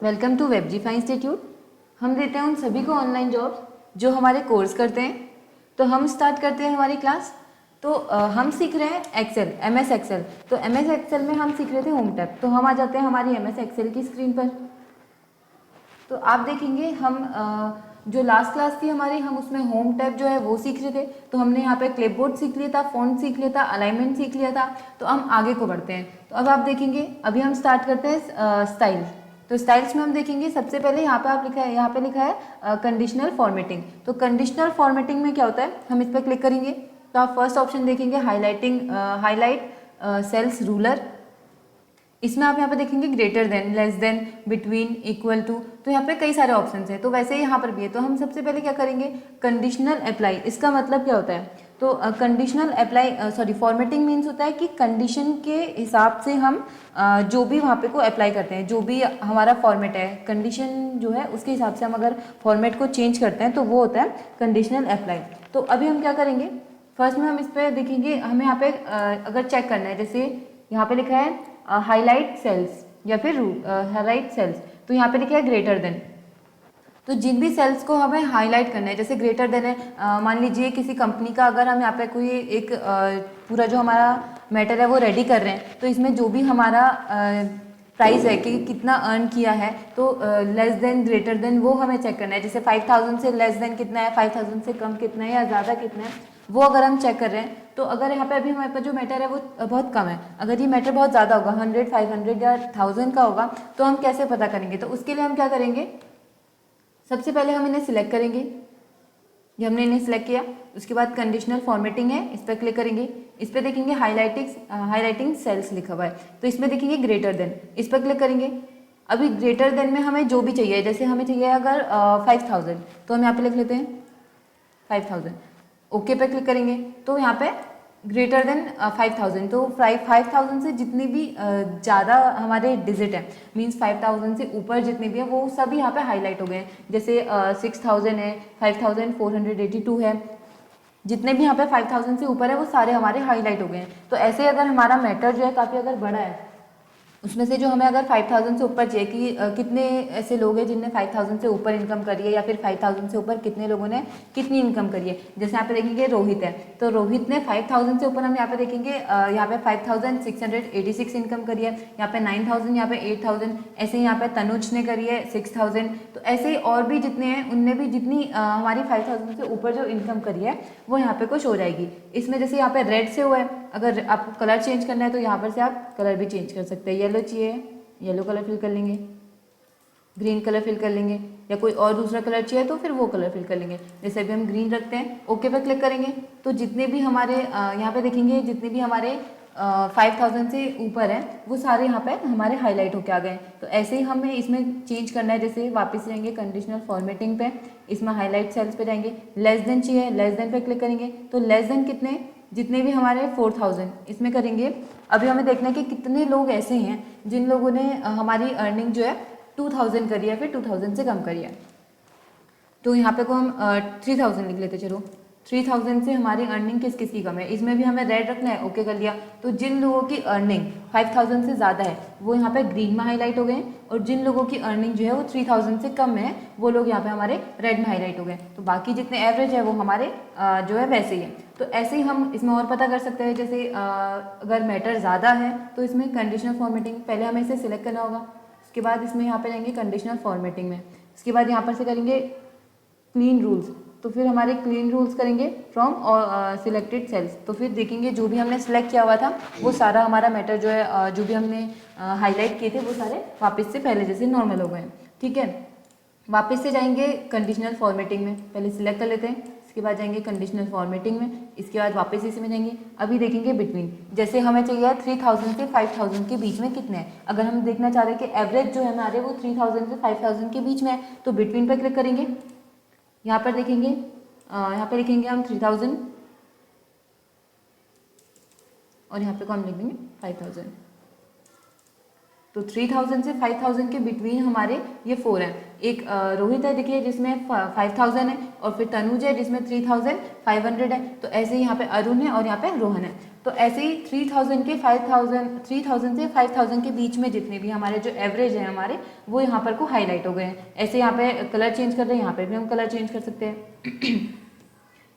Welcome to वेबजीफाई institute. हम देते हैं उन सभी को ऑनलाइन जॉब्स जो हमारे कोर्स करते हैं। तो हम स्टार्ट करते हैं हमारी क्लास। तो हम सीख रहे हैं एक्सेल, एमएस एक्सेल। तो एमएस एक्सेल में हम सीख रहे थे होम टैब। तो हम आ जाते हैं हमारी एमएस एक्सेल की स्क्रीन पर। तो आप देखेंगे हम जो लास्ट क्लास थी हमारी, हम उसमें होम टैब जो है वो सीख रहे थे। तो हमने यहाँ पे क्लिपबोर्ड सीख लिया था, फॉन्ट सीख लिया था, अलाइनमेंट सीख लिया था। तो हम आगे को बढ़ते हैं। तो अब आप देखेंगे, अभी हम स्टार्ट करते हैं स्टाइल। तो स्टाइल्स में हम देखेंगे सबसे पहले यहाँ पे आप लिखा है, यहाँ पे लिखा है कंडीशनल फॉर्मेटिंग। तो कंडीशनल फॉर्मेटिंग में क्या होता है, हम इस पर क्लिक करेंगे तो आप फर्स्ट ऑप्शन देखेंगे हाईलाइटिंग, हाईलाइट सेल्स रूलर। इसमें आप यहाँ पे देखेंगे greater than, less than, between, equal to. तो यहाँ पे कई सारे ऑप्शन हैं। तो वैसे ही यहाँ पर भी है। तो हम सबसे पहले क्या करेंगे, कंडीशनल अप्लाई। इसका मतलब क्या होता है, तो conditional apply, sorry, formatting means होता है कि कंडीशन के हिसाब से हम जो भी वहाँ पे को अप्लाई करते हैं, जो भी हमारा फॉर्मेट है, कंडीशन जो है उसके हिसाब से हम अगर फॉर्मेट को चेंज करते हैं तो वो होता है कंडीशनल अप्लाई। तो अभी हम क्या करेंगे, फर्स्ट में हम इस पर देखेंगे, हमें यहाँ पे अगर चेक करना है, जैसे यहाँ पे लिखा है हाईलाइट सेल्स या फिर हाईलाइट सेल्स। तो यहाँ पे लिखा है ग्रेटर देन। तो जिन भी सेल्स को हमें हाईलाइट करना है, जैसे ग्रेटर देन है, मान लीजिए किसी कंपनी का अगर हम यहाँ पे कोई एक पूरा जो हमारा मैटर है वो रेडी कर रहे हैं, तो इसमें जो भी हमारा प्राइस है कि कितना अर्न किया है, तो लेस देन, ग्रेटर देन, वो हमें चेक करना है। जैसे 5000 से लेस देन कितना है, 5000 से कम कितना है या ज़्यादा कितना है, वो अगर हम चेक कर रहे हैं। तो अगर यहाँ पे अभी हमारे पास जो मैटर है वो बहुत कम है, अगर ये मैटर बहुत ज़्यादा होगा, 100, 500 या 1000 का होगा, तो हम कैसे पता करेंगे। तो उसके लिए हम क्या करेंगे, सबसे पहले हम इन्हें सिलेक्ट करेंगे। ये हमने इन्हें सिलेक्ट किया, उसके बाद कंडीशनल फॉर्मेटिंग है, इस पर क्लिक करेंगे। इस पर देखेंगे हाईलाइटिंग सेल्स लिखा हुआ है, तो इसमें देखेंगे ग्रेटर देन, इस पर क्लिक करेंगे। अभी ग्रेटर देन में हमें जो भी चाहिए, जैसे हमें चाहिए अगर 5000, तो हम यहाँ पे लिख लेते हैं 5000। ओके पे क्लिक करेंगे तो यहाँ पे ग्रेटर देन 5000, तो 5000 से जितनी भी ज़्यादा हमारे डिजिट है, मीन्स 5000 से ऊपर जितने भी है वो सभी यहाँ पे हाईलाइट हो गए हैं। जैसे 6000 है, 5482 है, जितने भी यहाँ पे 5000 से ऊपर है वो सारे हमारे हाईलाइट हो गए हैं। तो ऐसे अगर हमारा मैटर जो है काफ़ी अगर बड़ा है, उसमें से जो हमें अगर 5000 से ऊपर चाहिए कि कितने ऐसे लोग हैं जिनने 5000 से ऊपर इनकम करी है, या फिर 5000 से ऊपर कितने लोगों ने कितनी इनकम करी है। जैसे यहाँ पे देखेंगे रोहित है, तो रोहित ने 5000 से ऊपर, हम यहाँ पे देखेंगे यहाँ पे 5686 इनकम करी है, यहाँ पे 9000, यहाँ पे 8000, ऐसे ही यहाँ पे तनुज ने करी है 6000। तो ऐसे ही और भी जितने हैं उनने भी जितनी हमारी 5000 से ऊपर जो इनकम करी है वो यहाँ पे कुछ हो जाएगी। इसमें जैसे यहाँ पे रेड से हुआ है, अगर आपको कलर चेंज करना है तो यहाँ पर से आप कलर भी चेंज कर सकते हैं। येलो चाहिए, येलो कलर फिल कर लेंगे, ग्रीन कलर फिल कर लेंगे, या कोई और दूसरा कलर चाहिए तो फिर वो कलर फिल कर लेंगे। जैसे अभी हम ग्रीन रखते हैं, ओके पे क्लिक करेंगे तो जितने भी हमारे यहाँ पे देखेंगे, जितने भी हमारे 5000 से ऊपर है वो सारे यहाँ पे हमारे हाईलाइट होके आ गए। तो ऐसे ही हमें इसमें चेंज करना है। जैसे वापस जाएंगे कंडीशनल फॉर्मेटिंग पे, इसमें हाईलाइट सेल्स पे जाएंगे, लेस देन चाहिए, लेस देन पे क्लिक करेंगे तो लेस देन कितने, जितने भी हमारे 4000, इसमें करेंगे। अभी हमें देखना है कि कितने लोग ऐसे हैं जिन लोगों ने हमारी अर्निंग जो है 2000 करी है, फिर 2000 से कम करी है। तो यहाँ पे को हम 3000 लिख लेते, चलो 3000 से हमारी अर्निंग किस किस की कम है, इसमें भी हमें रेड रखना है, ओके कर लिया। तो जिन लोगों की अर्निंग 5000 से ज़्यादा है वो यहाँ पे ग्रीन में हाईलाइट हो गए, और जिन लोगों की अर्निंग जो है वो 3000 से कम है वो लोग यहाँ पे हमारे रेड में हाईलाइट हो गए। तो बाकी जितने एवरेज है वो हमारे जो है वैसे ही है। तो ऐसे ही हम इसमें और पता कर सकते हैं। जैसे अगर मैटर ज़्यादा है तो इसमें कंडीशनल फॉर्मेटिंग, पहले हमें इसे सिलेक्ट करना होगा, उसके बाद इसमें यहाँ पे जाएंगे कंडीशनल फॉर्मेटिंग में, उसके बाद यहाँ पर से करेंगे क्लीन रूल्स। तो फिर हमारे क्लीन रूल्स करेंगे फ्रॉम सिलेक्टेड सेल्स। तो फिर देखेंगे जो भी हमने सेलेक्ट किया हुआ था वो सारा हमारा मैटर जो है जो भी हमने हाईलाइट किए थे वो सारे वापस से पहले जैसे नॉर्मल हो गए। ठीक है, वापस से जाएंगे कंडीशनल फॉर्मेटिंग में, पहले सिलेक्ट कर लेते हैं, इसके बाद जाएंगे कंडीशनल फॉर्मेटिंग में, इसके बाद वापस इसी में जाएंगे। अभी देखेंगे बिटवीन, जैसे हमें चाहिए 3000 से 5000 के बीच में कितने हैं। अगर हम देखना चाह रहे हैं कि एवरेज जो है हमारे वो 3000 से 5000 के बीच में है, तो बिटवीन पर क्लिक करेंगे। यहाँ पर देखेंगे, यहाँ पे लिखेंगे हम 3000, और यहाँ पे को हम लिख देंगे 5000। तो 3000 से 5000 के बिटवीन हमारे ये 4 हैं। एक रोहित है देखिए जिसमें 5000 है, और फिर तनुज है जिसमें 3500 है। तो ऐसे ही यहाँ पे अरुण है और यहाँ पे रोहन है। तो ऐसे ही 3000 से 5000 के बीच में जितने भी हमारे जो एवरेज हैं हमारे, वो यहाँ पर को हाईलाइट हो गए हैं। ऐसे यहाँ पे कलर चेंज कर रहे हैं, यहाँ पे भी हम कलर चेंज कर सकते हैं।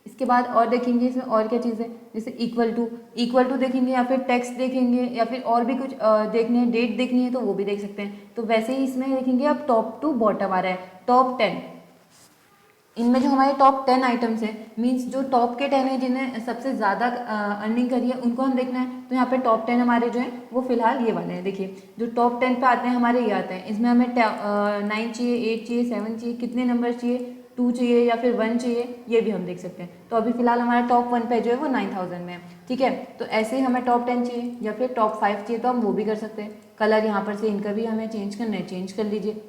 इसके बाद और देखेंगे इसमें और क्या चीज़ है, जैसे इक्वल टू देखेंगे, या फिर टेक्स्ट देखेंगे, या फिर और भी कुछ देखने हैं, डेट देखनी है तो वो भी देख सकते हैं। तो वैसे ही इसमें देखेंगे अब टॉप टू बॉटम आ रहा है, टॉप 10। इनमें जो हमारे टॉप 10 आइटम्स हैं, मींस जो टॉप के 10 हैं जिन्हें सबसे ज़्यादा अर्निंग करी है उनको हम देखना है। तो यहाँ पे टॉप 10 हमारे जो हैं वो फिलहाल ये वाले हैं। देखिए जो टॉप 10 पे आते हैं हमारे ये आते हैं। इसमें हमें 9 चाहिए, 8 चाहिए, 7 चाहिए, कितने नंबर चाहिए, 2 चाहिए या फिर 1 चाहिए, ये भी हम देख सकते हैं। तो अभी फिलहाल हमारा टॉप 1 पे जो है वो 9000 में है, ठीक है। तो ऐसे ही हमें टॉप 10 चाहिए या फिर टॉप 5 चाहिए तो हम वो भी कर सकते हैं। कलर यहाँ पर से इनका भी हमें चेंज करना है, चेंज कर लीजिए,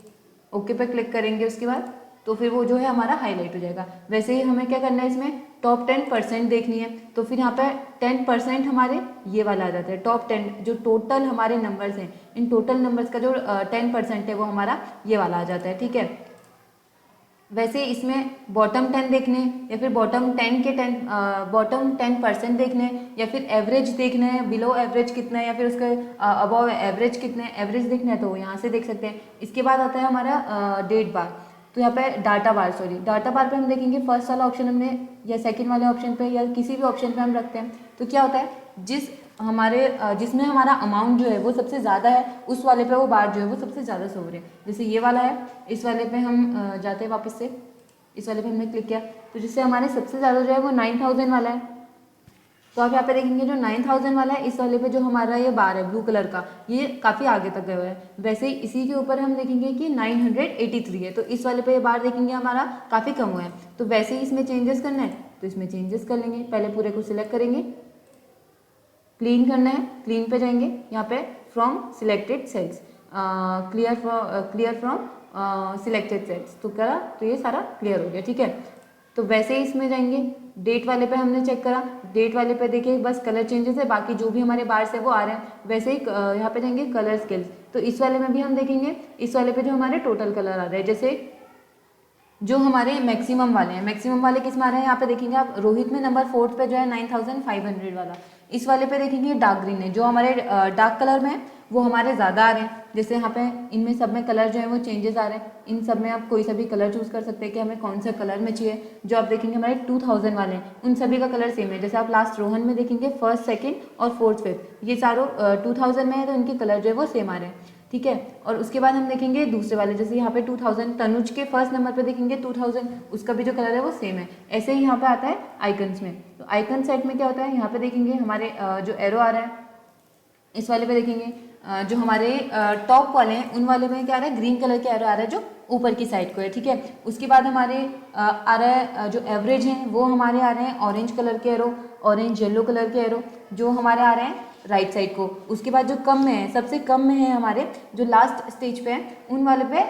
ओके पे क्लिक करेंगे उसके बाद, तो फिर वो जो है हमारा हाईलाइट हो जाएगा। वैसे ही हमें क्या करना है, इसमें टॉप 10% देखनी है। तो फिर यहाँ पे 10% हमारे ये वाला आ जाता है, टॉप 10 जो टोटल हमारे नंबर्स हैं, इन टोटल नंबर्स का जो 10% है वो हमारा ये वाला आ जाता है, ठीक है। वैसे इसमें बॉटम 10 देखने या फिर बॉटम 10% देखने, या फिर एवरेज देखना है, बिलो एवरेज कितना है या फिर उसके अबव एवरेज कितना है, एवरेज देखना है तो यहाँ से देख सकते हैं। इसके बाद आता है हमारा डेट बार। तो यहाँ पे डाटा बार पे हम देखेंगे फर्स्ट वाला ऑप्शन हमने या सेकंड वाले ऑप्शन पे या किसी भी ऑप्शन पे हम रखते हैं। तो क्या होता है, जिसमें हमारा अमाउंट जो है वो सबसे ज़्यादा है, उस वाले पे वो बार जो है वो सबसे ज़्यादा शो हो रही है। जैसे ये वाला है, इस वाले पे हम जाते हैं वापस से, इस वाले पे हमने क्लिक किया तो जिससे हमारे सबसे ज़्यादा जो है वो 9000 वाला है। तो आप यहाँ पे देखेंगे जो 9000 वाला है, इस वाले पे जो हमारा ये बार है ब्लू कलर का, ये काफ़ी आगे तक गया हुआ है। वैसे ही इसी के ऊपर हम देखेंगे कि 983 है, तो इस वाले पे ये बार देखेंगे हमारा काफ़ी कम हुआ है। तो वैसे ही इसमें चेंजेस करना है तो इसमें चेंजेस कर लेंगे। पहले पूरे को सिलेक्ट करेंगे, क्लीन करना है, क्लीन पे जाएंगे, यहाँ पे from selected cells, clear from selected cells, तो करा तो ये सारा क्लियर हो गया, ठीक है। तो वैसे ही इसमें जाएंगे, डेट वाले पे हमने चेक करा, डेट वाले पे देखिए बस कलर चेंजेस है, बाकी जो भी हमारे बार्स है वो आ रहे हैं। वैसे ही यहाँ पे जाएंगे कलर स्केल्स, तो इस वाले में भी हम देखेंगे, इस वाले पे जो हमारे टोटल कलर आ रहे हैं, जैसे जो हमारे मैक्सिमम वाले हैं, मैक्सिमम वाले किस में आ रहे हैं, यहाँ पे देखेंगे आप रोहित में नंबर 4 पे जो है 9500 वाला, इस वाले पे देखेंगे डार्क ग्रीन है, जो हमारे डार्क कलर में है वो हमारे ज़्यादा आ रहे हैं। जैसे यहाँ पे इनमें सब में कलर जो है वो चेंजेस आ रहे हैं, इन सब में आप कोई सा भी कलर चूज़ कर सकते हैं कि हमें कौन सा कलर में चाहिए। जो आप देखेंगे हमारे 2000 वाले हैं उन सभी का कलर सेम है। जैसे आप लास्ट रोहन में देखेंगे फर्स्ट, सेकेंड और फोर्थ, फिफ्थ, ये चारों 2000 में है तो इनके कलर जो है वो सेम आ रहे हैं, ठीक है। और उसके बाद हम देखेंगे दूसरे वाले, जैसे यहाँ पे 2000, तनुज के फर्स्ट नंबर पे देखेंगे 2000, उसका भी जो कलर है वो सेम है। ऐसे ही यहाँ पे आता है आइकन्स में, तो आइकन सेट में क्या होता है, यहाँ पे देखेंगे हमारे जो एरो आ रहा है, इस वाले पे देखेंगे जो हमारे टॉप वाले हैं उन वाले में क्या आ रहा है, ग्रीन कलर के एरो आ रहा है जो ऊपर की साइड को है, ठीक है। उसके बाद हमारे आ रहा है जो एवरेज हैं वो हमारे आ रहे हैं ऑरेंज कलर के एरो, ऑरेंज येलो कलर के एरो जो हमारे आ रहे हैं राइट साइड को। उसके बाद जो कम में है, सबसे कम में है हमारे जो लास्ट स्टेज पे है, उन वाले पे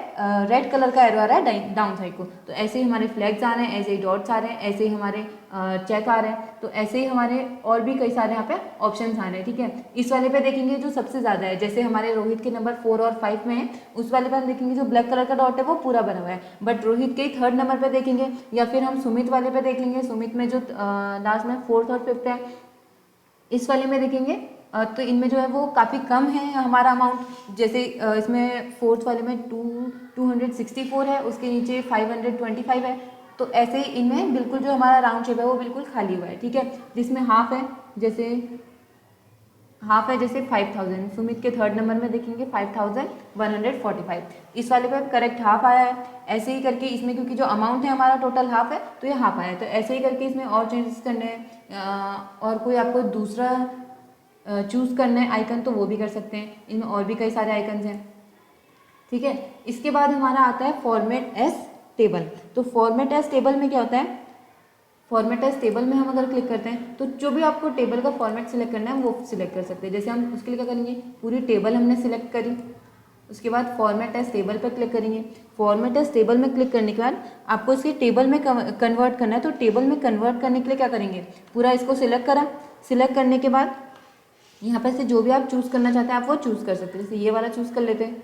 रेड कलर का एरो आ रहा है डाउन साइड को। तो ऐसे ही हमारे फ्लैग्स आ रहे हैं, ऐसे ही डॉट्स आ रहे हैं, ऐसे ही हमारे चेक आ रहे हैं। तो ऐसे ही हमारे और भी कई सारे यहाँ पे ऑप्शंस आ रहे हैं, ठीक है। इस वाले पे देखेंगे जो सबसे ज़्यादा है, जैसे हमारे रोहित के नंबर 4 और 5 में है, उस वाले पे हम देखेंगे जो ब्लैक कलर का डॉट है वो पूरा बना हुआ है। बट रोहित के 3rd नंबर पे देखेंगे, या फिर हम सुमित वाले पे देख लेंगे, सुमित में जो लास्ट में 4th और 5th है, इस वाले में देखेंगे तो इनमें जो है वो काफ़ी कम है हमारा अमाउंट। जैसे इसमें 4th वाले में 264 है, उसके नीचे 525 है। तो ऐसे ही इनमें बिल्कुल जो हमारा राउंड शेप है वो बिल्कुल खाली हुआ है, ठीक है। जिसमें हाफ है, जैसे 5000, सुमित के 3rd नंबर में देखेंगे 5145, इस वाले पे करेक्ट हाफ आया है। ऐसे ही करके इसमें क्योंकि जो अमाउंट है हमारा टोटल हाफ है तो ये हाफ आया है। तो ऐसे ही करके इसमें और चेंजेस करने हैं और कोई आपको दूसरा चूज़ करना है आइकन तो वो भी कर सकते हैं। इनमें और भी कई सारे आइकन्स हैं, ठीक है। इसके बाद हमारा आता है फॉर्मेट एज टेबल। तो फॉर्मेट एज टेबल में क्या होता है, फॉर्मेट एज टेबल में हम अगर क्लिक करते हैं तो जो भी आपको टेबल का फॉर्मेट सिलेक्ट करना है वो सिलेक्ट कर सकते हैं। जैसे हम उसके लिए क्या करेंगे, पूरी टेबल हमने सिलेक्ट करी, उसके बाद फॉर्मेट एज टेबल पर क्लिक करेंगे। फॉर्मेट एज टेबल में क्लिक करने के बाद आपको इसके टेबल में कन्वर्ट करना है। तो टेबल में कन्वर्ट करने के लिए क्या करेंगे, पूरा इसको सिलेक्ट करा, सिलेक्ट करने के बाद यहाँ पर से जो भी आप चूज़ करना चाहते हैं आप वो चूज़ कर सकते हैं। जैसे ये वाला चूज़ कर लेते हैं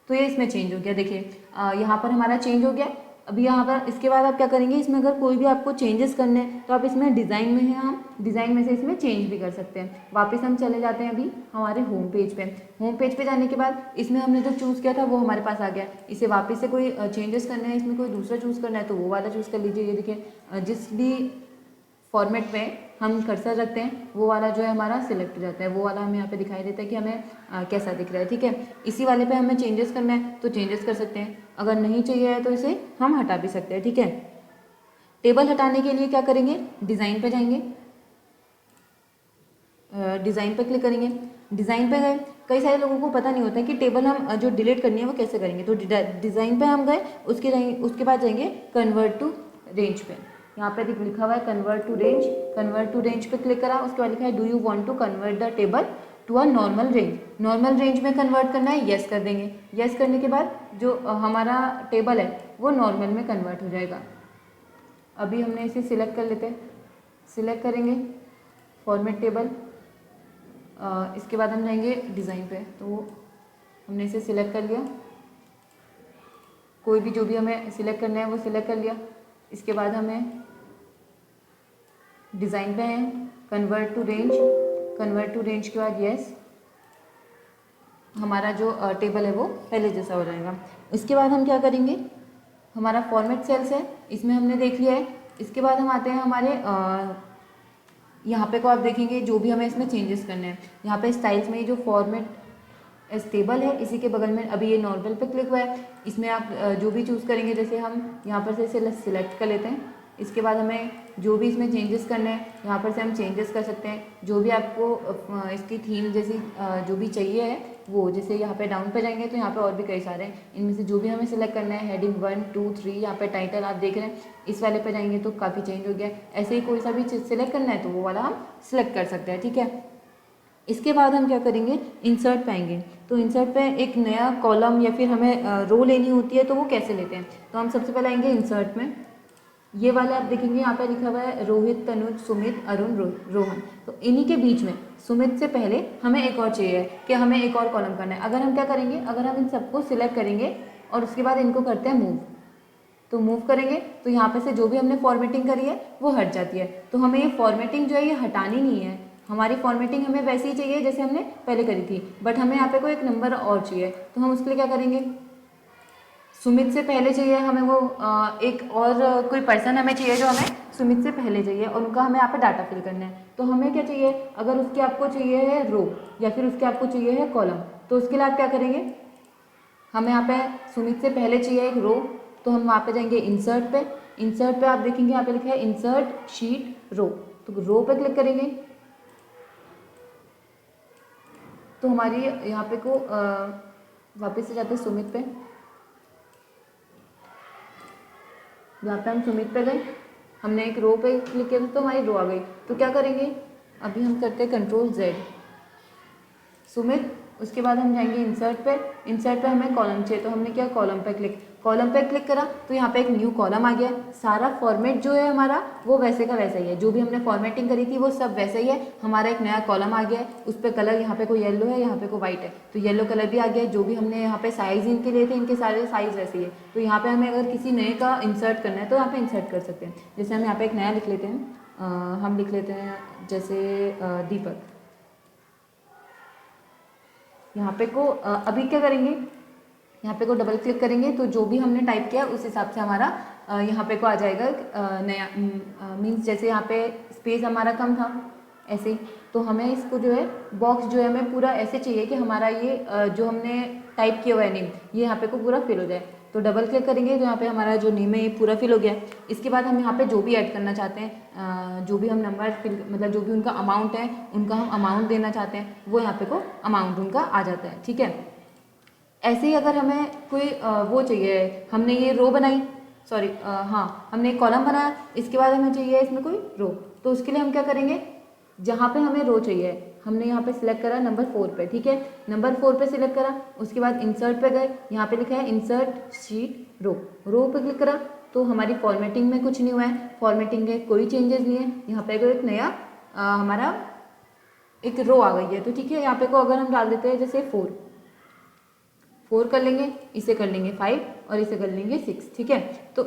तो ये इसमें चेंज हो गया। देखिए यहाँ पर हमारा चेंज हो गया। अभी यहाँ पर इसके बाद आप क्या करेंगे, इसमें अगर कोई भी आपको चेंजेस करने हैं तो आप इसमें डिज़ाइन में हैं, हम डिज़ाइन में से इसमें चेंज भी कर सकते हैं। वापस हम चले जाते हैं अभी हमारे होम पेज पे। होम पेज पे जाने के बाद इसमें हमने जो चूज़ किया था वो हमारे पास आ गया। इसे वापस से कोई चेंजेस करने हैं, इसमें कोई दूसरा चूज़ करना है तो वो वाला चूज़ कर लीजिए। ये देखिए जिस भी फॉर्मेट में हम कर्सर रखते हैं वो वाला जो है हमारा सिलेक्ट हो जाता है, वो वाला हमें यहाँ पे दिखाई देता है कि हमें कैसा दिख रहा है। ठीक है, इसी वाले पे हमें चेंजेस करना है तो चेंजेस कर सकते हैं, अगर नहीं चाहिए है तो इसे हम हटा भी सकते हैं। ठीक है, टेबल हटाने के लिए क्या करेंगे, डिज़ाइन पे जाएंगे, डिज़ाइन पे क्लिक करेंगे। डिज़ाइन पे गए, कई सारे लोगों को पता नहीं होता है कि टेबल हम जो डिलीट करनी है वो कैसे करेंगे। तो डिज़ाइन पे हम गए, उसके बाद जाएंगे कन्वर्ट टू रेंज पे। यहाँ पे लिखा हुआ है convert to range, convert to range पे क्लिक करा। उसके बाद लिखा है do you want to convert the table to a normal range, normal range में कन्वर्ट करना है, यस कर देंगे। यस करने के बाद जो हमारा टेबल है वो नॉर्मल में कन्वर्ट हो जाएगा। अभी हमने इसे सिलेक्ट कर लेते हैं, सिलेक्ट करेंगे फॉर्मेट टेबल। इसके बाद हम जाएंगे डिज़ाइन पे, तो हमने इसे सिलेक्ट कर लिया। कोई भी जो भी हमें सिलेक्ट करना है वो सिलेक्ट कर लिया। इसके बाद हमें डिज़ाइन पे हैं, convert to range, convert to range के बाद यस, हमारा जो टेबल है वो पहले जैसा हो जाएगा। इसके बाद हम क्या करेंगे, हमारा फॉर्मेट सेल्स है इसमें हमने देख लिया है। इसके बाद हम आते हैं हमारे यहाँ पे को आप देखेंगे जो भी हमें इसमें चेंजेस करने हैं। यहाँ पे स्टाइल्स में ये जो फॉर्मेट टेबल है इसी के बगल में अभी ये नॉर्मल पे क्लिक हुआ है, इसमें आप जो भी चूज़ करेंगे, जैसे हम यहाँ पर से इसे सिलेक्ट कर लेते हैं। इसके बाद हमें जो भी इसमें चेंजेस करने हैं यहाँ पर से हम चेंजेस कर सकते हैं। जो भी आपको इसकी थीम जैसी जो भी चाहिए है वो, जैसे यहाँ पे डाउन पे जाएंगे तो यहाँ पे और भी कई सारे हैं, इनमें से जो भी हमें सिलेक्ट करना है, हेडिंग 1 2 3, यहाँ पे टाइटल आप देख रहे हैं, इस वाले पे जाएंगे तो काफ़ी चेंज हो गया। ऐसे ही कोई सा भी चीज़ सिलेक्ट करना है तो वो वाला हम सिलेक्ट कर सकते हैं। ठीक है, इसके बाद हम क्या करेंगे, इंसर्ट पे आएंगे। तो इंसर्ट पे एक नया कॉलम या फिर हमें रो लेनी होती है तो वो कैसे लेते हैं, तो हम सबसे पहले आएंगे इंसर्ट में। ये वाले आप देखेंगे यहाँ पे लिखा हुआ है रोहित, तनुज, सुमित, अरुण, रोहन। तो इन्हीं के बीच में सुमित से पहले हमें एक और चाहिए कि हमें एक और कॉलम करना है। अगर हम क्या करेंगे, अगर हम इन सबको सिलेक्ट करेंगे और उसके बाद इनको करते हैं मूव, तो मूव करेंगे तो यहाँ पे से जो भी हमने फॉर्मेटिंग करी है वो हट जाती है। तो हमें ये फॉर्मेटिंग जो है ये हटानी नहीं है, हमारी फॉर्मेटिंग हमें वैसे ही चाहिए जैसे हमने पहले करी थी, बट हमें यहाँ पे कोई एक नंबर और चाहिए। तो हम उसके लिए क्या करेंगे, सुमित से पहले चाहिए हमें वो एक और कोई पर्सन हमें चाहिए जो हमें सुमित से पहले चाहिए और उनका हमें यहाँ पे डाटा फिल करना है। तो हमें क्या चाहिए, अगर उसके आपको चाहिए है रो या फिर उसके आपको चाहिए है कॉलम, तो उसके लिए आप क्या करेंगे, हमें यहाँ पे सुमित से पहले चाहिए एक रो, तो हम वहाँ पे जाएंगे इंसर्ट पे। इंसर्ट पे आप देखेंगे यहाँ पे लिखा है इंसर्ट शीट रो, तो रो पे क्लिक करेंगे तो हमारी यहाँ पे को वापस से जाते हैं सुमित पे। यहाँ पे हम सुमित पे गए, हमने एक रो पे क्लिक किया तो हमारी रो आ गई। तो क्या करेंगे, अभी हम करते हैं Ctrl+Z, सुमित। उसके बाद हम जाएंगे इंसर्ट पे, इंसर्ट पे हमें कॉलम चाहिए तो हमने किया कॉलम पे क्लिक करा तो यहाँ पे एक न्यू कॉलम आ गया। सारा फॉर्मेट जो है हमारा वो वैसे का वैसा ही है, जो भी हमने फॉर्मेटिंग करी थी वो सब वैसा ही है। हमारा एक नया कॉलम आ गया है, उस पर कलर यहाँ पे कोई येलो है, यहाँ पे कोई वाइट है, तो येलो कलर भी आ गया है। जो भी हमने यहाँ पे साइज इनके लिए थे इनके सारे साइज वैसे ही है। तो यहाँ पे हमें अगर किसी नए का इंसर्ट करना है तो यहाँ पे इंसर्ट कर सकते हैं। जैसे हम यहाँ पे एक नया लिख लेते हैं, हम लिख लेते हैं जैसे दीपक। यहाँ पे को अभी क्या करेंगे, यहाँ पे को डबल क्लिक करेंगे तो जो भी हमने टाइप किया उस हिसाब से हमारा यहाँ पे को आ जाएगा नया, मीन्स जैसे यहाँ पे स्पेस हमारा कम था ऐसे ही, तो हमें इसको जो है बॉक्स जो है हमें पूरा ऐसे चाहिए कि हमारा ये जो हमने टाइप किया हुआ है नेम ये यहाँ पे को पूरा फिल हो जाए। तो डबल क्लिक करेंगे तो यहाँ पे हमारा जो नेम है ये पूरा फिल हो गया। इसके बाद हम यहाँ पे जो भी ऐड करना चाहते हैं, जो भी हम नंबर फिल मतलब जो भी उनका अमाउंट है उनका हम अमाउंट देना चाहते हैं वो यहाँ पे को अमाउंट उनका आ जाता है। ठीक है, ऐसे ही अगर हमें कोई वो चाहिए, हमने ये रो बनाई, सॉरी हाँ हमने एक कॉलम बनाया, इसके बाद हमें चाहिए इसमें कोई रो, तो उसके लिए हम क्या करेंगे, जहाँ पे हमें रो चाहिए हमने यहाँ पे सिलेक्ट करा नंबर 4 पे। ठीक है, नंबर 4 पे सिलेक्ट करा, उसके बाद इंसर्ट पे गए, यहाँ पे लिखा है इंसर्ट शीट रो, रो पे क्लिक करा तो हमारी फॉर्मेटिंग में कुछ नहीं हुआ है, फॉर्मेटिंग में कोई चेंजेस नहीं है। यहाँ पे एक नया हमारा एक रो आ गई है, तो ठीक है यहाँ पे को अगर हम डाल देते हैं जैसे 4 कर लेंगे, इसे कर लेंगे 5 और इसे कर लेंगे 6, ठीक है। तो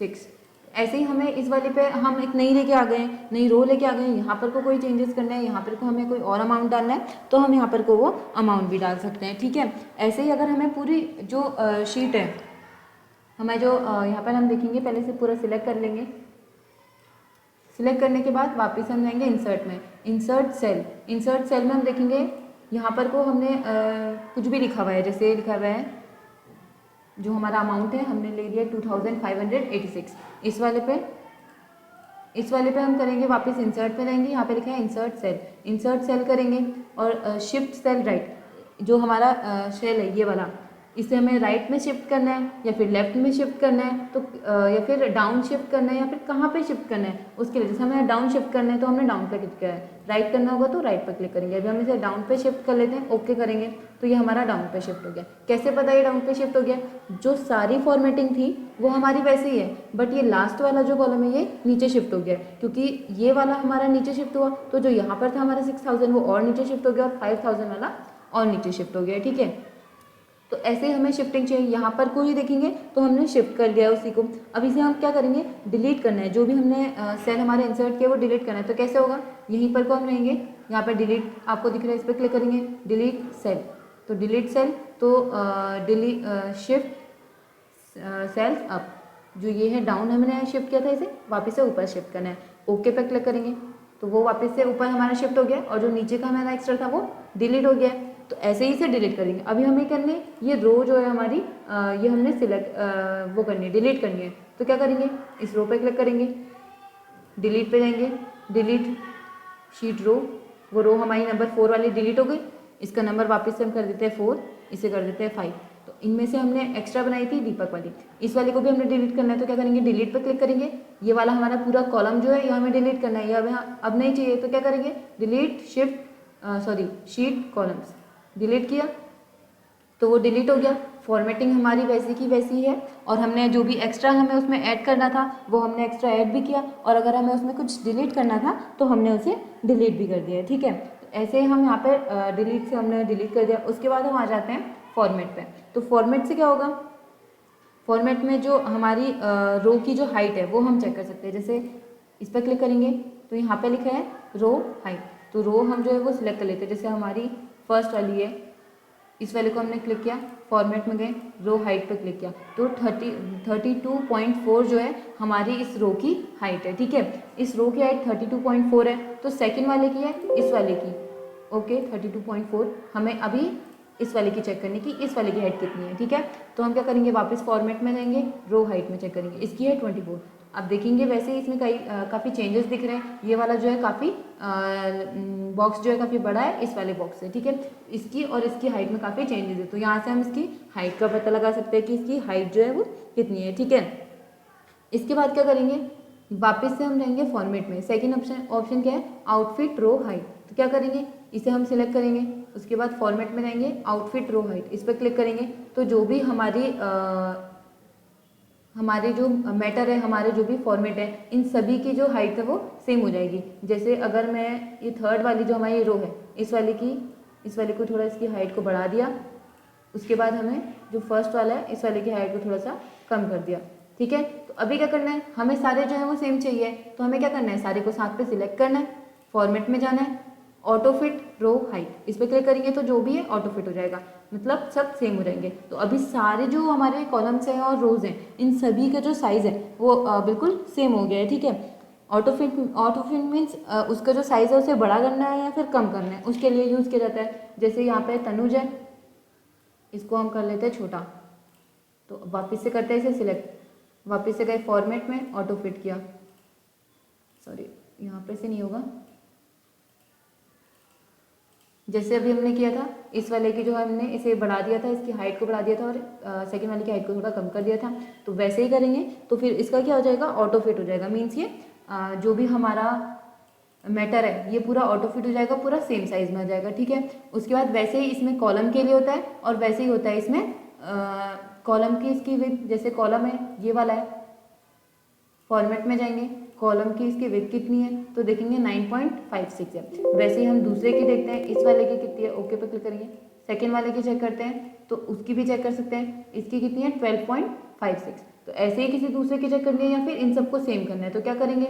6 ऐसे ही हमें इस वाले पे हम एक नई लेके आ गए हैं, नई रो लेके आ गए हैं, यहाँ पर को कोई चेंजेस करना है, यहाँ पर को हमें कोई और अमाउंट डालना है तो हम यहाँ पर को वो अमाउंट भी डाल सकते हैं, ठीक है। ऐसे ही अगर हमें पूरी जो शीट है, हमें जो यहाँ पर हम देखेंगे पहले से पूरा सिलेक्ट कर लेंगे। सिलेक्ट करने के बाद वापस हम जाएंगे इंसर्ट में, इंसर्ट सेल में हम देखेंगे यहाँ पर को हमने कुछ भी लिखा हुआ है, जैसे लिखा हुआ है जो हमारा अमाउंट है हमने ले लिया 2586। इस वाले पे हम करेंगे वापस इंसर्ट पे जाएंगे, यहाँ पे लिखा है इंसर्ट सेल करेंगे और शिफ्ट सेल राइट, जो हमारा सेल है ये वाला, इसे हमें राइट में शिफ्ट करना है या फिर लेफ्ट में शिफ्ट करना है, तो या फिर डाउन शिफ्ट करना है या फिर कहाँ पे शिफ्ट करना है, उसके लिए जैसे हमें डाउन शिफ्ट करना है तो हमने डाउन पे क्लिक किया है, राइट करना होगा तो राइट पर क्लिक करेंगे। अभी हम इसे डाउन पे शिफ्ट कर लेते हैं, ओके करेंगे तो ये हमारा डाउन पे शिफ्ट हो गया। कैसे पता ये डाउन पे शिफ्ट हो गया, जो सारी फॉर्मेटिंग थी वो हमारी वैसे ही है, बट ये लास्ट वाला जो कॉलम है ये नीचे शिफ्ट हो गया, क्योंकि ये वाला हमारा नीचे शिफ्ट हुआ तो जो यहाँ पर था हमारा 6000 वो और नीचे शिफ्ट हो गया और 5000 वाला और नीचे शिफ्ट हो गया, ठीक है। तो ऐसे ही हमें शिफ्टिंग चाहिए, यहाँ पर को ही देखेंगे तो हमने शिफ्ट कर लिया उसी को। अब इसे हम क्या करेंगे, डिलीट करना है, जो भी हमने सेल हमारे इंसर्ट किया वो डिलीट करना है। तो कैसे होगा, यहीं पर को हम रहेंगे, यहाँ पर डिलीट आपको दिख रहा है, इस पर क्लिक करेंगे, डिलीट सेल, तो डिलीट सेल तो शिफ्ट सेल्स अप, जो ये है डाउन हमने शिफ्ट किया था इसे वापस से ऊपर शिफ्ट करना है, ओके पे क्लिक करेंगे तो वो वापस से ऊपर हमारा शिफ्ट हो गया और जो नीचे का हमारा एक्स्ट्रा था वो डिलीट हो गया। तो ऐसे ही इसे डिलीट करेंगे। अभी हमें करनी है ये रो जो है हमारी ये हमने सिलेक्ट वो करनी है, डिलीट करनी है। तो क्या करेंगे, इस रो पे क्लिक करेंगे, डिलीट पे जाएंगे, डिलीट शीट रो, वो रो हमारी नंबर 4 वाली डिलीट हो गई। इसका नंबर वापस से हम कर देते हैं 4, इसे कर देते हैं 5। तो इनमें से हमने एक्स्ट्रा बनाई थी दीपक वाली, इस वाले को भी हमने डिलीट करना है। तो क्या करेंगे, डिलीट पर क्लिक करेंगे, ये वाला हमारा पूरा कॉलम जो है ये हमें डिलीट करना है, ये हमें अब नहीं चाहिए। तो क्या करेंगे, डिलीट शीट कॉलम्स, डिलीट किया तो वो डिलीट हो गया। फॉर्मेटिंग हमारी वैसी की वैसी है और हमने जो भी एक्स्ट्रा हमें उसमें ऐड करना था वो हमने एक्स्ट्रा ऐड भी किया, और अगर हमें उसमें कुछ डिलीट करना था तो हमने उसे डिलीट भी कर दिया, ठीक है। तो ऐसे हम यहाँ पर डिलीट से हमने डिलीट कर दिया। उसके बाद हम आ जाते हैं फॉर्मेट पे। तो फॉर्मेट से क्या होगा, फॉर्मेट में जो हमारी रो की जो हाइट है वो हम चेक कर सकते हैं। जैसे इस पर क्लिक करेंगे तो यहाँ पे लिखा है रो हाइट, तो रो हम जो है वो सिलेक्ट कर लेते हैं। जैसे हमारी फर्स्ट वाली है, इस वाले को हमने क्लिक किया, फॉर्मेट में गए, रो हाइट पे क्लिक किया तो 32.4 जो है हमारी इस रो की हाइट है, ठीक है। इस रो की हाइट 32.4 है, तो सेकंड वाले की है, इस वाले की, ओके 32.4। हमें अभी इस वाले की चेक करनी कि इस वाले की हाइट कितनी है, ठीक है। तो हम क्या करेंगे, वापस फॉर्मेट में जाएंगे, रो हाइट में चेक करेंगे, इसकी है 24। अब देखेंगे वैसे ही इसमें काफ़ी चेंजेस दिख रहे हैं। ये वाला जो है काफ़ी बॉक्स जो है काफ़ी बड़ा है इस वाले बॉक्स से, ठीक है। इसकी और इसकी हाइट में काफ़ी चेंजेस है, तो यहाँ से हम इसकी हाइट का पता लगा सकते हैं कि इसकी हाइट जो है वो कितनी है, ठीक है। इसके बाद क्या करेंगे, वापस से हम जाएंगे फॉर्मेट में। सेकेंड ऑप्शन क्या है, आउटफिट रो हाइट। तो क्या करेंगे, इसे हम सिलेक्ट करेंगे, उसके बाद फॉर्मेट में जाएंगे, आउटफिट रो हाइट, इस पर क्लिक करेंगे तो जो भी हमारे जो मैटर है, हमारे जो भी फॉर्मेट है, इन सभी की जो हाइट है वो सेम हो जाएगी। जैसे अगर मैं ये थर्ड वाली जो हमारी रो है, इस वाले को थोड़ा इसकी हाइट को बढ़ा दिया, उसके बाद हमें जो फर्स्ट वाला है इस वाले की हाइट को थोड़ा सा कम कर दिया, ठीक है। तो अभी क्या करना है, हमें सारे जो है वो सेम चाहिए, तो हमें क्या करना है, सारे को साथ पे सिलेक्ट करना है, फॉर्मेट में जाना है, ऑटो फिट रो हाइट, इस पर क्लिक करेंगे तो जो भी है ऑटो फिट हो जाएगा, मतलब सब सेम हो जाएंगे। तो अभी सारे जो हमारे कॉलम्स हैं और रोज हैं, इन सभी का जो साइज़ है वो बिल्कुल सेम हो गया है, ठीक है। ऑटो फिट मीन्स उसका जो साइज़ है उसे बड़ा करना है या फिर कम करना है, उसके लिए यूज़ किया जाता है। जैसे यहाँ पे तनुज है, इसको हम कर लेते हैं छोटा, तो वापस से करते हैं इसे सिलेक्ट, वापस से गए फॉर्मेट में, ऑटो फिट किया, सॉरी यहाँ पे से नहीं होगा, जैसे अभी हमने किया था इस वाले की जो हमने इसे बढ़ा दिया था, इसकी हाइट को बढ़ा दिया था और सेकंड वाले की हाइट को थोड़ा कम कर दिया था, तो वैसे ही करेंगे तो फिर इसका क्या हो जाएगा, ऑटो फिट हो जाएगा। मीन्स ये जो भी हमारा मैटर है ये पूरा ऑटो फिट हो जाएगा, पूरा सेम साइज में आ जाएगा, ठीक है। उसके बाद वैसे ही इसमें कॉलम के लिए होता है और वैसे ही होता है इसमें कॉलम की इसकी विड्थ, जैसे कॉलम है ये वाला है, फॉर्मेट में जाएंगे, कॉलम की इसकी विड्थ कितनी है, तो देखेंगे 9.56 है। वैसे ही हम दूसरे की देखते हैं, इस वाले की कितनी है, ओके पे क्लिक करेंगे। सेकेंड वाले की चेक करते हैं तो उसकी भी चेक कर सकते हैं, इसकी कितनी है 12.56। तो ऐसे ही किसी दूसरे की चेक करनी है या फिर इन सबको सेम करना है, तो क्या करेंगे,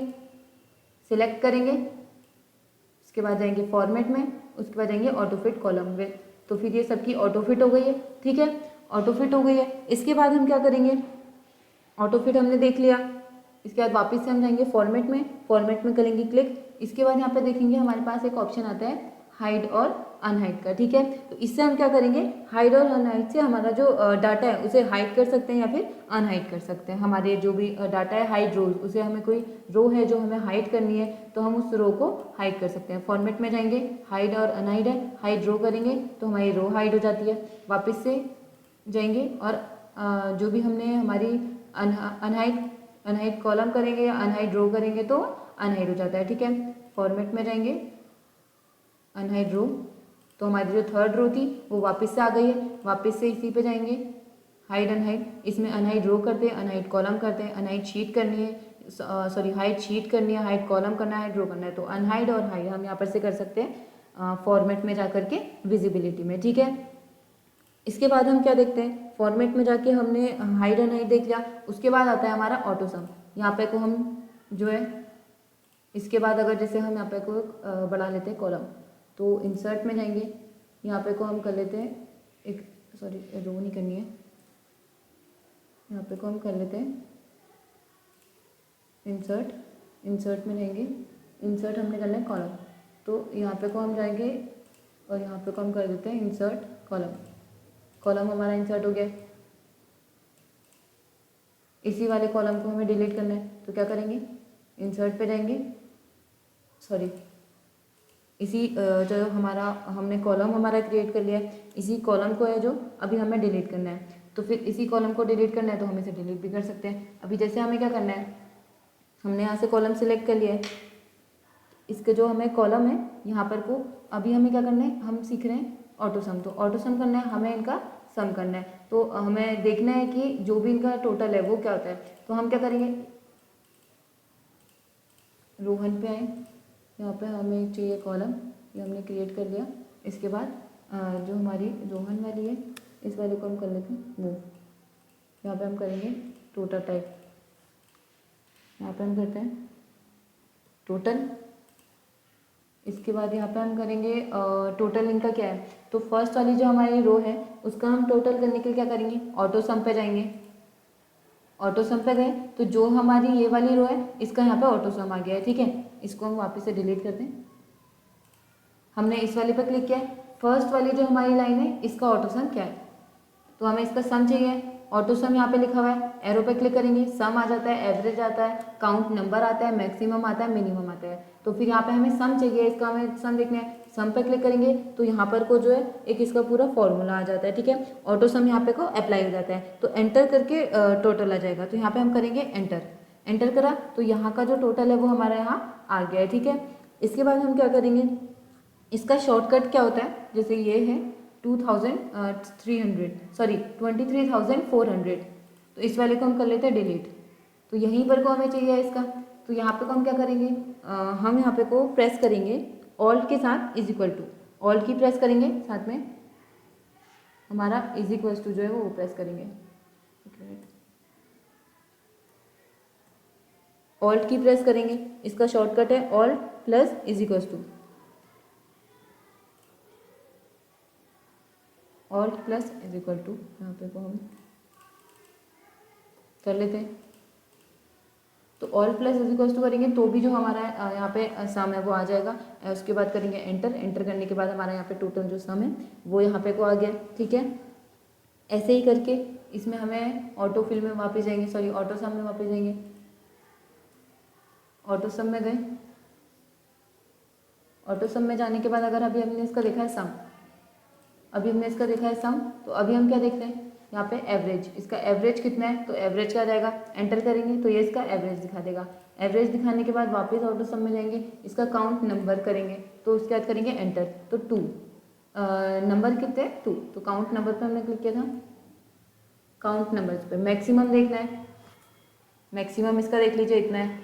सिलेक्ट करेंगे, उसके बाद जाएंगे फॉर्मेट में, उसके बाद जाएंगे ऑटो फिट कॉलम में, तो फिर ये सबकी ऑटो फिट हो गई है। ठीक है, ऑटो फिट हो गई है। इसके बाद हम क्या करेंगे, ऑटो फिट हमने देख लिया, इसके बाद वापस से हम जाएंगे फॉर्मेट में करेंगे क्लिक। इसके बाद यहाँ पे देखेंगे हमारे पास एक ऑप्शन आता है हाइड और अनहाइड का। ठीक है, तो इससे हम क्या करेंगे, हाइड और अनहाइड से हमारा जो डाटा है उसे हाइड कर सकते हैं या फिर अनहाइड कर सकते हैं। हमारे जो भी डाटा है हाइड रोज, उसे हमें कोई रो है जो हमें हाइड करनी है तो हम उस रो को हाइड कर सकते हैं। फॉर्मेट में जाएंगे, हाइड और अनहाइड है, हाइड रो करेंगे तो हमारी रो हाइड हो जाती है। वापस से जाएंगे और जो भी हमने हमारी अनहाइड कॉलम करेंगे या अनहाइड रो करेंगे तो अनहाइड हो जाता है। ठीक है, फॉर्मेट में जाएंगे, अनहाइड रो, तो हमारी जो थर्ड रो थी वो वापस से आ गई है। वापस से इसी पे जाएंगे, हाइड अनहाइड, इसमें अनहाइड रो करते हैं, अनहाइड कॉलम करते हैं, अनहाइड शीट करनी है, सॉरी हाइड शीट करनी है, हाइड कॉलम करना है, हाइड रो करना है, तो अनहाइड और हाइड हम यहाँ पर से कर सकते हैं फॉर्मेट में जा करके विजिबिलिटी में। ठीक है, इसके बाद हम क्या देखते हैं, फॉर्मेट में जाके हमने हाइड अनहाइड देख लिया। उसके बाद आता है हमारा ऑटो सम। यहाँ पे को हम जो है, इसके बाद अगर जैसे हम यहाँ पे को बढ़ा लेते हैं कॉलम, तो इंसर्ट में जाएंगे, यहाँ पे को हम कर लेते हैं एक, सॉरी रो नहीं करनी है, यहाँ पे को हम कर लेते हैं इंसर्ट में जाएंगे, इंसर्ट हमने करना है कॉलम, तो यहाँ पे को हम जाएंगे और यहाँ पे को हम कर देते हैं इंसर्ट कॉलम हमारा इंसर्ट हो गया। इसी वाले कॉलम को हमें डिलीट करना है, तो क्या करेंगे, इंसर्ट पे जाएंगे, सॉरी इसी जो हमारा हमने कॉलम हमारा क्रिएट कर लिया है, इसी कॉलम को है जो अभी हमें डिलीट करना है, तो फिर इसी कॉलम को डिलीट करना है तो हम इसे डिलीट भी कर सकते हैं। अभी जैसे हमें क्या करना है, हमने यहाँ से कॉलम सिलेक्ट कर लिया है, इसके जो हमें कॉलम है यहाँ पर को अभी हमें क्या करना है, हम सीख रहे हैं ऑटो सम, तो ऑटो सम करना है, हमें इनका सम करना है, तो हमें देखना है कि जो भी इनका टोटल है वो क्या होता है। तो हम क्या करेंगे, रोहन पे आए, यहाँ पे हमें चाहिए कॉलम, ये हमने क्रिएट कर लिया। इसके बाद जो हमारी रोहन वाली है इस वाले को हम कर लेते हैं वो, यहाँ पे हम करेंगे टोटल टाइप, यहाँ पे हम करते हैं टोटल। इसके बाद यहाँ पे हम करेंगे टोटल इनका क्या है, तो फर्स्ट वाली जो हमारी रो है उसका हम टोटल करने के लिए क्या करेंगे, ऑटो सम पे जाएंगे, ऑटो सम पे गए तो जो हमारी ये वाली रो है इसका यहाँ पे ऑटो सम आ गया है। ठीक है, इसको हम वापस से डिलीट करते हैं, हमने इस वाले पर क्लिक किया है, फर्स्ट वाली जो हमारी लाइन है इसका ऑटो सम क्या है, तो हमें इसका सम चाहिए, ऑटो सम यहाँ पे लिखा हुआ है, एरो पे क्लिक करेंगे, सम आ जाता है, एवरेज आता है, काउंट नंबर आता है, मैक्सिमम आता है, मिनिमम आता है, तो फिर यहाँ पे हमें सम चाहिए, इसका हमें सम देखना है, सम पे क्लिक करेंगे तो यहाँ पर को जो है एक इसका पूरा फॉर्मूला आ जाता है। ठीक है, ऑटो सम यहाँ पे को अप्लाई हो जाता है, तो एंटर करके टोटल आ जाएगा, तो यहाँ पे हम करेंगे एंटर करा तो यहाँ का जो टोटल है वो हमारा यहाँ आ गया है। ठीक है, इसके बाद हम क्या करेंगे, इसका शॉर्टकट क्या होता है, जैसे ये है 2300 सॉरी 23,400, तो इस वाले को हम कर लेते हैं डिलीट, तो यहीं पर को हमें चाहिए इसका, तो यहाँ पे को हम क्या करेंगे, हम यहाँ पे को प्रेस करेंगे ऑल्ट के साथ इज इक्वल टू, ऑल्ट की प्रेस करेंगे साथ में हमारा इज इक्वल टू जो है वो प्रेस करेंगे, ऑल्ट की प्रेस करेंगे, इसका शॉर्टकट है alt plus is equal to, alt plus is equal to, यहाँ पे को हम कर लेते हैं, तो alt plus is equal to करेंगे तो भी जो हमारा यहाँ पे सम है वो आ जाएगा। उसके बाद करेंगे एंटर करने के बाद हमारा यहाँ पे टोटल जो सम है वो यहाँ पे को आ गया। ठीक है, ऐसे ही करके इसमें हमें ऑटो फिल में वापस जाएंगे, सॉरी ऑटो सम में वापस जाएंगे, ऑटो सम में गए, ऑटो सम में जाने के बाद अगर अभी हमने इसका देखा है सम, अभी हमने इसका देखा है सम, तो अभी हम क्या देखते हैं यहाँ पे एवरेज, इसका एवरेज कितना है, तो एवरेज क्या जाएगा, एंटर करेंगे तो ये इसका एवरेज दिखा देगा, एवरेज दिखाने के बाद वापस ऑटो सम में जाएंगे, इसका काउंट नंबर करेंगे तो उसके बाद करेंगे एंटर, तो 2 नंबर कितने 2, तो काउंट नंबर पे हमने क्लिक किया था, काउंट नंबर्स पे मैक्सिमम देखना है, मैक्सिमम इसका देख लीजिए इतना है,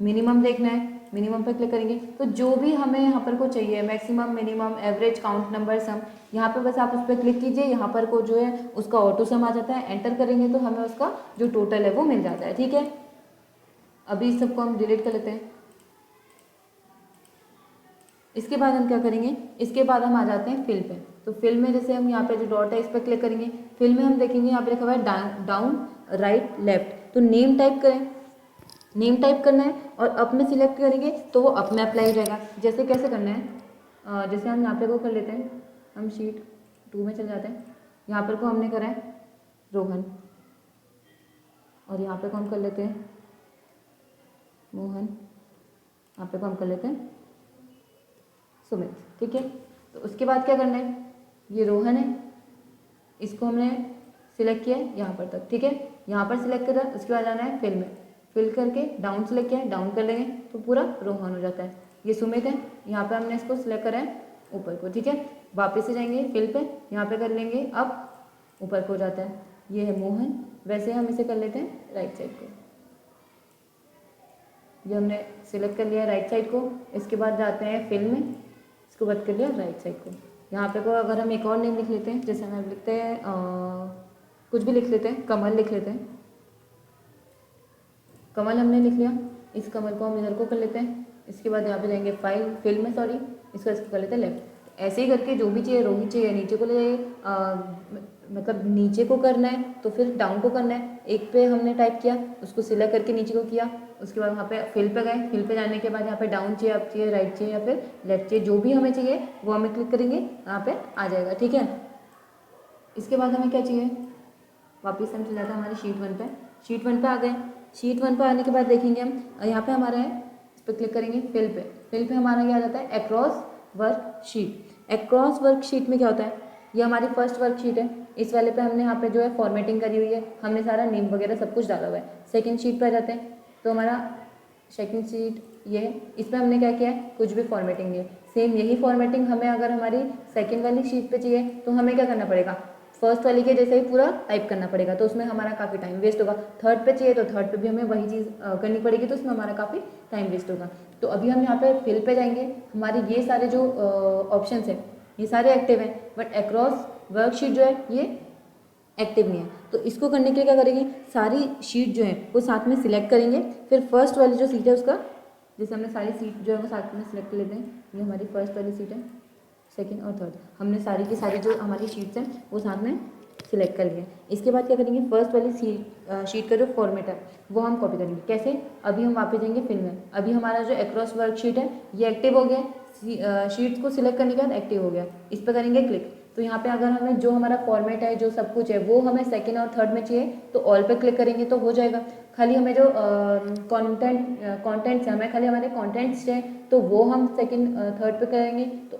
मिनिमम देखना है, मिनिमम पे क्लिक करेंगे तो जो भी हमें यहाँ पर को चाहिए, maximum, minimum, average, count number, sum, यहाँ पे बस आप उस पर क्लिक कीजिए। यहाँ पर को जो है उसका ऑटो सम आ जाता है, एंटर करेंगे तो हमें उसका जो टोटल है वो मिल जाता है। ठीक है, अभी इस सबको हम डिलीट कर लेते हैं। इसके बाद हम क्या करेंगे, इसके बाद हम आ जाते हैं फिल पे। तो फिल में जैसे हम यहाँ पे जो डॉट है इस पर क्लिक करेंगे, फिल में हम देखेंगे यहाँ पे लिखा हुआ है डाउन राइट लेफ्ट, तो नेम टाइप करें, नेम टाइप करना है और अप में सिलेक्ट करेंगे तो वो अप में अप्लाई हो जाएगा। जैसे कैसे करना है, जैसे हम यहाँ पे को कर लेते हैं, हम शीट 2 में चले जाते हैं, यहाँ पर को हमने करा है रोहन और यहाँ पे को हम कर लेते हैं मोहन, यहाँ पे को हम कर लेते हैं सुमित। ठीक है, तो उसके बाद क्या करना है, ये रोहन है, इसको हमने सिलेक्ट किया है यहाँ पर तक। ठीक है, यहाँ पर सिलेक्ट करा, उसके बाद जाना है फिल में, फिल करके डाउन सिलेक्ट किया है, डाउन कर लेंगे तो पूरा रोहन हो जाता है। ये सुमित है, यहाँ पे हमने इसको सिलेक्ट करा है ऊपर को। ठीक है, वापस से जाएंगे फिल पे, यहाँ पे कर लेंगे अप, ऊपर को हो जाता है। ये है मोहन, वैसे हम इसे कर लेते हैं राइट साइड को, ये हमने सिलेक्ट कर लिया राइट साइड को। इसके बाद जाते हैं फिल में, इसको बंद कर लिया राइट साइड को। यहाँ पे को अगर हम एक और नेम लिख लेते हैं, जैसे हम लिखते हैं कुछ भी लिख लेते हैं, कमल लिख लेते हैं, कमल हमने लिख लिया, इस कमल को हम इधर को कर लेते हैं। इसके बाद यहाँ पे जाएंगे फिल में, सॉरी, इसको कर लेते हैं लेफ्ट। ऐसे ही करके जो भी चाहिए, रोहित चाहिए नीचे को ले मतलब नीचे को करना है तो फिर डाउन को करना है। एक पे हमने टाइप किया, उसको सिलेक्ट करके नीचे को किया, उसके बाद वहाँ पे फिल पे गए, फिल पे जाने के बाद यहाँ पे डाउन चाहिए, अप चाहिए, राइट चाहिए या फिर लेफ्ट चाहिए, जो भी हमें चाहिए वो हमें क्लिक करेंगे, यहाँ पे आ जाएगा। ठीक है, इसके बाद हमें क्या चाहिए, वापस हम चले जाते हैं हमारी शीट 1 पे। शीट 1 पे आ गए, शीट 1 पे आने के बाद देखेंगे हम, यहाँ पे हमारा है, इस पर क्लिक करेंगे फिल पे, फिल पे हमारा क्या आ जाता है अक्रॉस वर्कशीट। अक्रॉस वर्कशीट में क्या होता है, ये हमारी फर्स्ट वर्कशीट है, इस वाले पे हमने यहाँ पे जो है फॉर्मेटिंग करी हुई है, हमने सारा नेम वगैरह सब कुछ डाला हुआ है। सेकंड शीट पे आ जाते हैं, तो हमारा सेकंड शीट ये है, इस पर हमने क्या किया है, कुछ भी फॉर्मेटिंग है। सेम यही फॉर्मेटिंग हमें अगर हमारी सेकंड वाली शीट पे चाहिए तो हमें क्या करना पड़ेगा, फर्स्ट वाली के जैसे ही पूरा टाइप करना पड़ेगा, तो उसमें हमारा काफ़ी टाइम वेस्ट होगा। थर्ड पे चाहिए तो थर्ड पे भी हमें वही चीज़ करनी पड़ेगी, तो उसमें हमारा काफ़ी टाइम वेस्ट होगा। तो अभी हम यहाँ पे फिल पे जाएंगे, हमारे ये सारे जो ऑप्शन हैं ये सारे एक्टिव हैं, बट अक्रॉस वर्कशीट जो है ये एक्टिव नहीं है। तो इसको करने के लिए क्या करेंगे, सारी शीट जो है वो साथ में सिलेक्ट करेंगे, फिर फर्स्ट वाली जो सीट है उसका, जैसे हमने सारी सीट जो है वो साथ में सिलेक्ट कर लेते हैं, ये हमारी फर्स्ट वाली सीट है, सेकंड और थर्ड हमने सारी की सारी जो हमारी शीट्स हैं वो साथ में सिलेक्ट कर लिए। इसके बाद क्या करेंगे, फर्स्ट वाली शीट का जो फॉर्मेट है वो हम कॉपी करेंगे। कैसे, अभी हम वापस जाएंगे फिल में, अभी हमारा जो अक्रॉस वर्कशीट है ये एक्टिव हो गया, शीट्स को सिलेक्ट करने के बाद एक्टिव हो गया, इस पर करेंगे क्लिक। तो यहाँ पे अगर हमें जो हमारा फॉर्मेट है, जो सब कुछ है वो हमें सेकंड और थर्ड में चाहिए तो ऑल पे क्लिक करेंगे तो हो जाएगा। खाली हमें जो कंटेंट्स है, हमें खाली हमारे कंटेंट्स चाहिए तो वो हम सेकंड थर्ड पे करेंगे, तो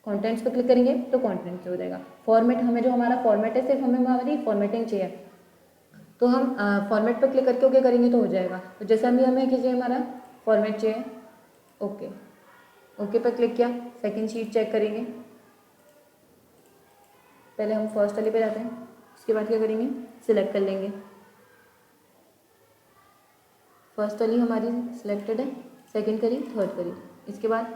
कंटेंट्स पे क्लिक करेंगे तो कंटेंट्स हो जाएगा। फॉर्मेट, हमें जो हमारा फॉर्मेट है सिर्फ हमें हमारी फॉर्मेटिंग चाहिए, तो हम फॉर्मेट पे क्लिक करके ओके करेंगे तो हो जाएगा। तो जैसे हमें खींचिए हमारा फॉर्मेट चाहिए, ओके, ओके पे क्लिक किया, सेकंड शीट चेक करेंगे, पहले हम फर्स्ट वाले पे जाते हैं, उसके बाद क्या करेंगे, सिलेक्ट कर लेंगे, फर्स्ट वाली हमारी सिलेक्टेड है, सेकंड करी, थर्ड करी। इसके बाद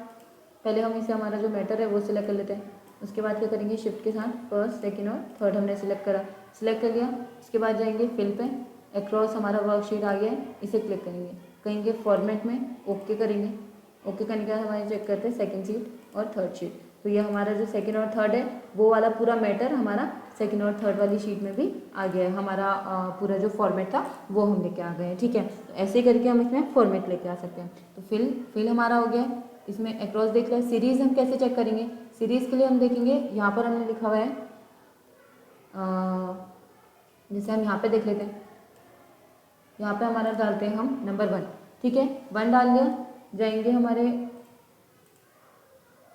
पहले हम इसे हमारा जो मैटर है वो सिलेक्ट कर लेते हैं, उसके बाद क्या करेंगे, शिफ्ट के साथ फर्स्ट, सेकंड और थर्ड हमने सिलेक्ट करा, सिलेक्ट कर लिया। इसके बाद जाएंगे फिल पे, अक्रॉस हमारा वर्कशीट आ गया है, इसे क्लिक करेंगे, कहेंगे फॉर्मेट में ओके करेंगे, ओके करने के बाद हमारे चेक करते हैं सेकंड शीट और थर्ड शीट। तो ये हमारा जो सेकंड और थर्ड है वो वाला पूरा मैटर हमारा सेकंड और थर्ड वाली शीट में भी आ गया है, हमारा पूरा जो फॉर्मेट था वो हम लेके आ गए हैं। ठीक है, तो ऐसे करके हम इसमें फॉर्मेट लेके आ सकते हैं। तो फिल हमारा हो गया, इसमें अक्रॉस देख लिया। सीरीज़ हम कैसे चेक करेंगे, सीरीज़ के लिए हम देखेंगे, यहाँ पर हमने लिखा हुआ है, जैसे हम यहाँ पे देख लेते हैं, यहाँ पे हमारा डालते हैं हम नंबर 1, ठीक है, 1 डाल लिया, जाएंगे हमारे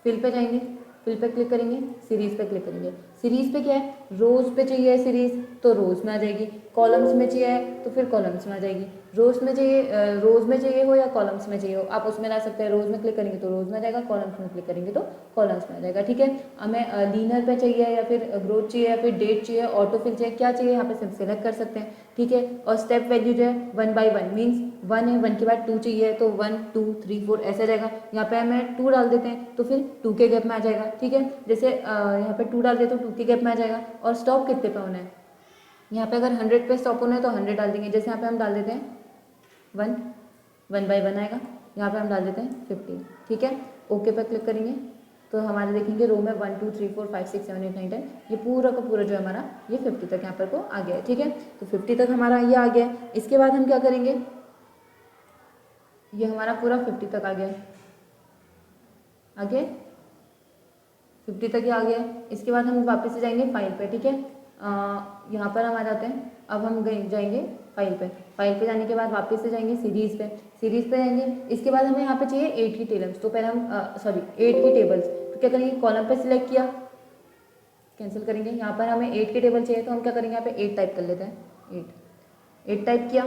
फिल पे जाएंगे, फिल पे क्लिक करेंगे, सीरीज़ पे क्लिक करेंगे। सीरीज़ पे क्या है, रोज़ पे चाहिए सीरीज़ तो रोज़ में आ जाएगी, कॉलम्स में चाहिए तो फिर कॉलम्स में आ जाएगी। रोज में चाहिए, रोज में चाहिए हो या कॉलम्स में चाहिए हो, आप उसमें ला सकते हैं। रोज में क्लिक करेंगे तो रोज में आ जाएगा, कॉलम्स में क्लिक करेंगे तो कॉलम्स में आ जाएगा। ठीक है, हमें लीनर पे चाहिए या फिर ग्रोथ चाहिए या फिर डेट चाहिए, ऑटोफिल चाहिए, क्या चाहिए यहाँ पे सिलेक्ट कर सकते हैं। ठीक है, और स्टेप वैल्यू जो है 1 by 1 मीन्स 1 है, 1 के बाद 2 चाहिए तो 1 2 3 4 ऐसा जाएगा। यहाँ पे हमें 2 डाल देते हैं तो फिर 2 के गैप में आ जाएगा। ठीक है, जैसे यहाँ पे 2 डाल देते तो 2 के गैप में आ जाएगा। और स्टॉप कितने पे होना है, यहाँ पे अगर 100 पे स्टॉप होना है तो 100 डाल देंगे। जैसे यहाँ पे हम डाल देते हैं 1 by 1 आएगा, यहाँ पे हम डाल देते हैं 15। ठीक है, ओके पर क्लिक करेंगे तो हमारे देखेंगे रो में 1 2 3 4 5 6 7 8 9 10 ये पूरा का पूरा जो है हमारा ये 50 तक यहाँ पर को आ गया है। ठीक है, तो 50 तक हमारा ये आ गया है। इसके बाद हम क्या करेंगे, ये हमारा पूरा 50 तक आ गया है, आगे 50 तक ही आ गया है। इसके बाद हम वापस से जाएंगे फाइल पे। ठीक है, यहाँ पर हम आ जाते हैं। अब हम जाएंगे फाइल पे। फाइल पे जाने के बाद वापस से जाएंगे सीरीज़ पे, सीरीज़ पे जाएंगे। इसके बाद हमें यहाँ पे चाहिए 8 की टेबल्स, तो पहले हम 8 की टेबल्स, तो क्या करेंगे, कॉलम पे सिलेक्ट किया, कैंसिल करेंगे। यहाँ पर हमें 8 की टेबल चाहिए तो हम क्या करेंगे, यहाँ पे 8 टाइप कर लेते हैं। 8 टाइप किया,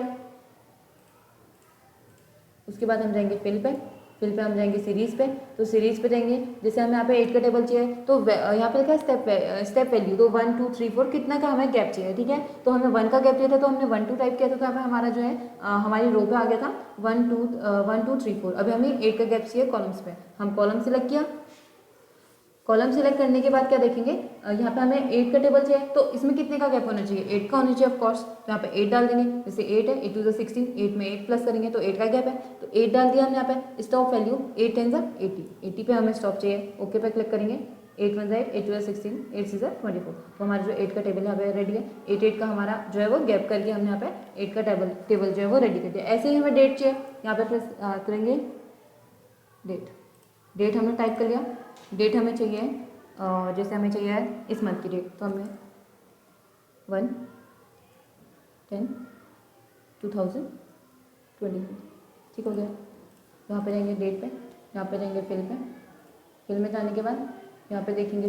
उसके बाद हम जाएंगे फिल पे हम जाएंगे सीरीज़ पे, तो सीरीज़ पे जाएंगे। जैसे हमें यहाँ पे 8 का टेबल चाहिए तो यहाँ पे लिखा है स्टेप वैल्यू, तो 1 2 3 4 कितना का हमें गैप चाहिए। ठीक है, तो हमें 1 का गैप चाहिए था तो हमने 1 2 टाइप किया था, तो यहाँ पे हमारा जो है हमारी रो पे आ गया था 1 2 3 4। अभी हमें 8 का गैप चाहिए कॉलम्स पे, हम कॉलम सिलेक्ट किया। कॉलम सिलेक्ट करने के बाद क्या देखेंगे, यहाँ पे हमें 8 का टेबल चाहिए तो इसमें कितने का गैप होना चाहिए, 8 का होना चाहिए ऑफ कोर्स। तो यहाँ पे 8 डाल देंगे, जैसे 8 है 8 टू 16, 8 में 8 प्लस करेंगे तो 8 का गैप है, तो 8 डाल दिया हमने। यहाँ पे स्टॉप वैल्यू 8 10 80 पे हमें स्टॉप चाहिए। ओके पे क्लिक करेंगे, 8 1 8 8 2 16 8 6 24, तो हमारा जो 8 का टेबल यहाँ पे रेडी है। 8 का हमारा जो है वो गैप करके हमने यहाँ पे 8 का टेबल जो है वो रेडी कर दिया। ऐसे ही हमें डेट चाहिए, यहाँ पे प्रेस करेंगे डेट हमने टाइप कर लिया। डेट हमें चाहिए, जैसे हमें चाहिए इस मंथ की डेट, तो हमने 1 10 2020, ठीक हो गया। यहाँ पे जाएंगे डेट पे, यहाँ पे जाएंगे फिल में जाने के बाद यहाँ पे देखेंगे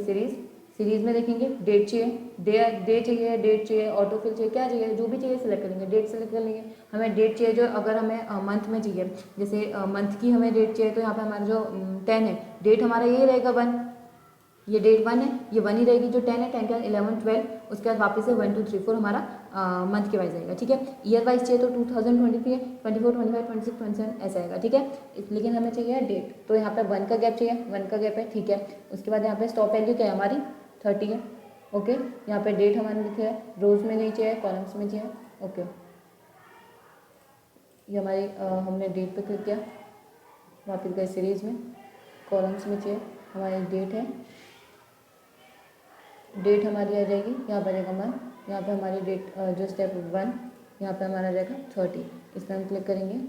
सीरीज़ में देखेंगे डेट चाहिए, डेट चाहिए, ऑटो फिल चाहिए, क्या चाहिए, जो भी चाहिए सिलेक्ट करेंगे। डेट सेलेक्ट कर लेंगे, हमें डेट चाहिए जो अगर हमें मंथ में चाहिए, जैसे मंथ की हमें डेट चाहिए तो यहाँ पे हमारा जो 10 है, डेट हमारा यही रहेगा 1, ये डेट 1 है, ये 1 ही रहेगी। जो 10 है 10 के बाद 11 12, उसके बाद वापस से 1 2 3 4 हमारा मंथ के वाइज आएगा। ठीक है, ईयर वाइज चाहिए तो 2023 है, 24 25 26 27 ऐसा आएगा। ठीक है, लेकिन हमें चाहिए डेट, तो यहाँ पे 1 का गैप चाहिए, 1 का गैप है। ठीक है, उसके बाद यहाँ पे स्टॉप वैल्यू क्या है हमारी 30 है। ओके, यहाँ पे डेट हमारे लिखे है, रोज में नहीं चाहिए, कॉलम्स में चाहिए। ओके, ये हमारी हमने डेट पे क्लिक किया, वापस गए सीरीज़ में, कॉलम्स में चाहिए, हमारी डेट है, डेट हमारी आ जाएगी, यहाँ पर आएगा मंथ, यहाँ पे हमारी डेट जो स्टेप 1 यहाँ पे हमारा जाएगा 30, इस पर हम क्लिक करेंगे।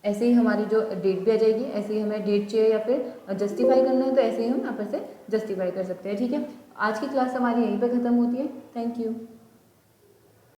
ऐसे ही हमारी जो डेट भी आ जाएगी। ऐसे ही हमें डेट चाहिए या फिर जस्टिफाई करना है तो ऐसे ही हम यहाँ पर से जस्टिफाई कर सकते हैं। ठीक है, आज की क्लास हमारी यहीं पे ख़त्म होती है। Thank you.